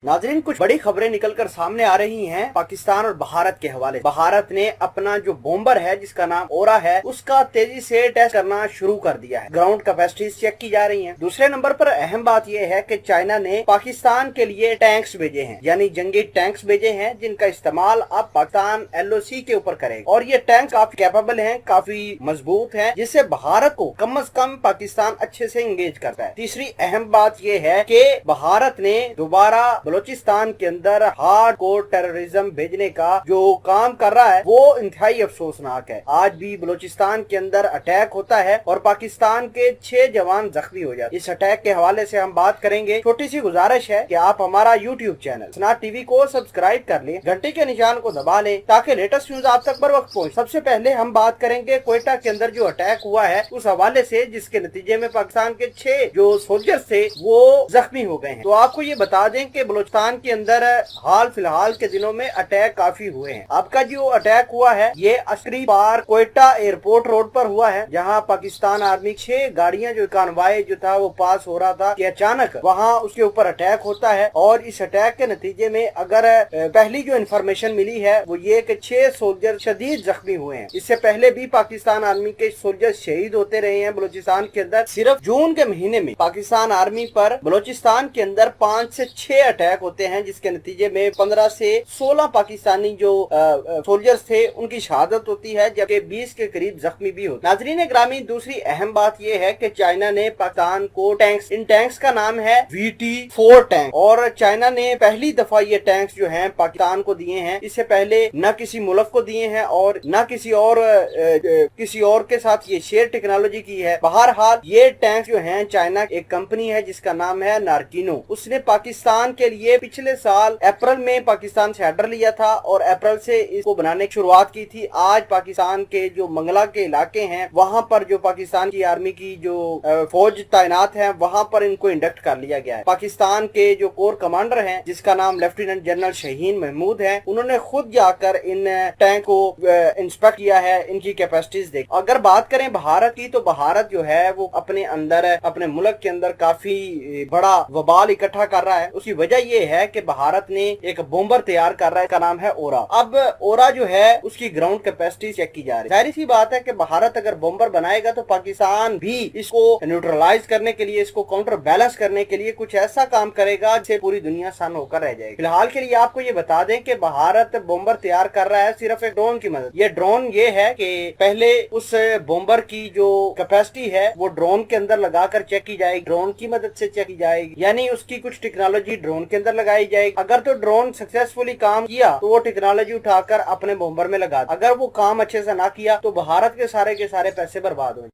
नाजरीन, कुछ बड़ी खबरें निकलकर सामने आ रही हैं पाकिस्तान और भारत के हवाले। भारत ने अपना जो बॉम्बर है जिसका नाम ओरा है उसका तेजी से टेस्ट करना शुरू कर दिया है। ग्राउंड कैपेसिटीज चेक की जा रही हैं। दूसरे नंबर पर अहम बात यह है कि चाइना ने पाकिस्तान के लिए टैंक्स भेजे हैं, यानी जंगी टैंक्स भेजे हैं जिनका इस्तेमाल अब पाकिस्तान LOC के ऊपर करेगा और ये टैंक काफी कैपेबल हैं, काफी मजबूत हैं, जिससे भारत को कम से कम पाकिस्तान अच्छे से इंगेज करता है। तीसरी अहम बात यह है कि भारत ने दोबारा बलूचिस्तान के अंदर हार्ड कोर टेररिज्म भेजने का जो काम कर रहा है वो इंतहाई अफसोसनाक है। आज भी बलूचिस्तान के अंदर अटैक होता है और पाकिस्तान के 6 जवान जख्मी हो जाते हैं। इस अटैक के हवाले से हम बात करेंगे। छोटी सी गुजारिश है कि आप हमारा YouTube चैनल स्नाट टीवी को सब्सक्राइब कर लें, घंटे के निशान को दबा लें ताकि लेटेस्ट न्यूज आप तक बर वक्त पहुंचे। सबसे पहले हम बात करेंगे क्वेटा के अंदर जो अटैक हुआ है उस हवाले से, जिसके नतीजे में पाकिस्तान के 6 जो सोल्जर्स थे वो जख्मी हो गए हैं। तो आपको ये बता दें कि बलूचिस्तान के अंदर हाल फिलहाल के दिनों में अटैक काफी हुए हैं। आपका जो अटैक हुआ है ये Askari park Quetta airport road पर हुआ है, जहां पाकिस्तान आर्मी 6 गाड़ियां जो कानवाई जो था वो पास हो रहा था कि अचानक वहां उसके ऊपर अटैक होता है। और इस अटैक के नतीजे में अगर पहली जो इन्फॉर्मेशन मिली है वो ये कि 6 सोल्जर शदीद जख्मी हुए हैं। इससे पहले भी पाकिस्तान आर्मी के सोल्जर शहीद होते रहे हैं बलूचिस्तान के अंदर। सिर्फ जून के महीने में पाकिस्तान आर्मी पर बलूचिस्तान के अंदर 5 से 6 अटैक होते हैं, जिसके नतीजे में 15 से 16 पाकिस्तानी जो सोल्जर्स थे उनकी शहादत होती है, जबकि 20 के करीब जख्मी भी होते हैं। नाजरीन ग्रामीण, दूसरी अहम बात यह है कि चाइना ने पाकिस्तान को टैंक्स, इन टैंक्स का नाम है VT-4 टैंक, और चाइना ने पहली दफा ये टैंक्स जो हैं पाकिस्तान को दिए हैं। इससे पहले न किसी मुल्क को दिए हैं और न किसी और के साथ ये शेयर टेक्नोलॉजी की है। बहरहाल ये टैंक जो हैं, चाइना एक कंपनी है जिसका नाम है नार्किनो, उसने पाकिस्तान के लिए पिछले साल अप्रैल में पाकिस्तान से ऑर्डर लिया था और अप्रैल से इसको बनाने की शुरुआत की थी। आज पाकिस्तान के जो मंगला के इलाके हैं वहां पर जो पाकिस्तान की आर्मी की जो फौज तैनात है वहां पर इनको इंडक्ट कर लिया गया है। पाकिस्तान के जो कोर कमांडर हैं जिसका नाम लेफ्टिनेंट जनरल शहीन महमूद है, उन्होंने खुद जाकर इन टैंक को इंस्पेक्ट किया है, इनकी कैपेसिटीज देख। अगर बात करें भारत की तो भारत जो है वो अपने अंदर अपने मुल्क के अंदर काफी बड़ा वबाल इकट्ठा कर रहा है। उसकी वजह ये है कि भारत ने एक बॉम्बर तैयार कर रहा है, इसका नाम है ओरा। अब ओरा जो है उसकी ग्राउंड कैपेसिटी चेक की जा रही है। जाहिर सी बात है कि भारत अगर बॉम्बर बनाएगा तो पाकिस्तान भी इसको न्यूट्रलाइज करने के लिए, इसको काउंटर बैलेंस करने के लिए कुछ ऐसा काम करेगा जिससे पूरी दुनिया सन होकर रह जाएगी। फिलहाल के लिए आपको ये बता दें कि भारत बॉम्बर तैयार कर रहा है सिर्फ एक ड्रोन की मदद। ये ड्रोन ये है कि पहले उस बॉम्बर की जो कैपेसिटी है वो ड्रोन के अंदर लगाकर चेक की जाएगी, ड्रोन की मदद से चेक की जाएगी, यानी उसकी कुछ टेक्नोलॉजी ड्रोन के अंदर लगाई जाएगी। अगर तो ड्रोन सक्सेसफुली काम किया तो वो टेक्नोलॉजी उठाकर अपने बॉम्बर में लगा, अगर वो काम अच्छे से ना किया तो भारत के सारे पैसे बर्बाद हो।